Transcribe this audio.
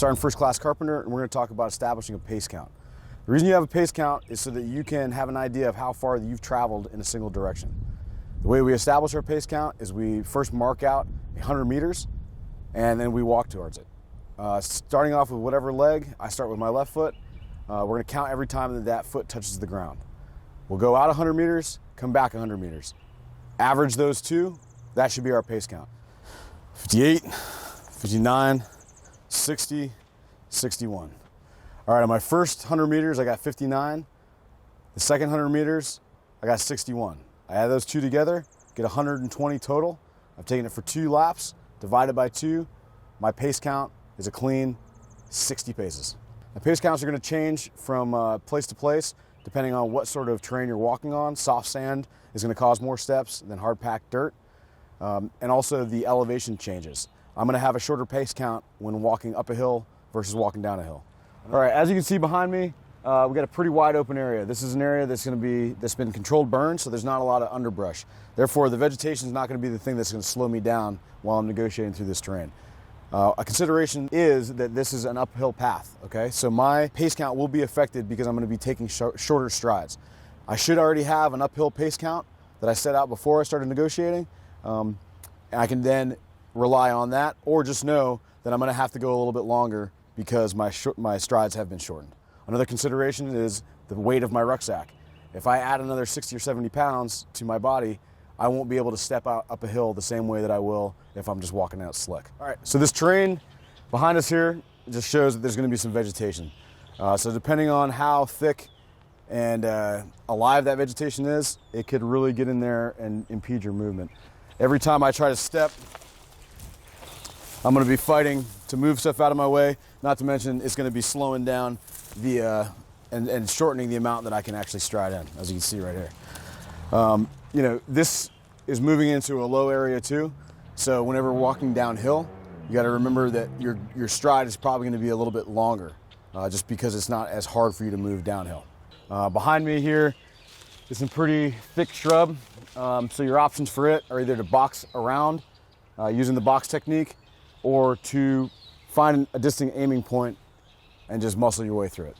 Sergeant First Class Carpenter, and we're going to talk about establishing a pace count. The reason you have a pace count is so that you can have an idea of how far that you've traveled in a single direction. The way we establish our pace count is we first mark out 100 meters, and then we walk towards it. Starting off with whatever leg, I start with my left foot. We're going to count every time that that foot touches the ground. We'll go out 100 meters, come back 100 meters. Average those two, that should be our pace count. 58, 59, 60, 61. All right, on my first 100 meters, I got 59. The second 100 meters, I got 61. I add those two together, get 120 total. I've taken it for 2 laps, divided by 2. My pace count is a clean 60 paces. The pace counts are going to change from place to place, depending on what sort of terrain you're walking on. Soft sand is going to cause more steps than hard-packed dirt. And also the elevation changes. I'm going to have a shorter pace count when walking up a hill versus walking down a hill. All right, as you can see behind me, we've got a pretty wide open area. This is an area that's been controlled burn, so there's not a lot of underbrush. Therefore, the vegetation is not going to be the thing that's going to slow me down while I'm negotiating through this terrain. A consideration is that this is an uphill path, okay? So my pace count will be affected because I'm going to be taking shorter strides. I should already have an uphill pace count that I set out before I started negotiating. And I can then rely on that, or just know that I'm going to have to go a little bit longer because my strides have been shortened. Another consideration is the weight of my rucksack. If I add another 60 or 70 pounds to my body, I won't be able to step out up a hill the same way that I will if I'm just walking out slick. All right, so this terrain behind us here just shows that there's going to be some vegetation. So depending on how thick and alive that vegetation is, it could really get in there and impede your movement. Every time I try to step, I'm going to be fighting to move stuff out of my way, not to mention it's going to be slowing down and shortening the amount that I can actually stride in, as you can see right here. This is moving into a low area too, so whenever walking downhill, you got to remember that your stride is probably going to be a little bit longer, just because it's not as hard for you to move downhill. Behind me here is some pretty thick shrub, so your options for it are either to box around using the box technique, or to find a distant aiming point and just muscle your way through it.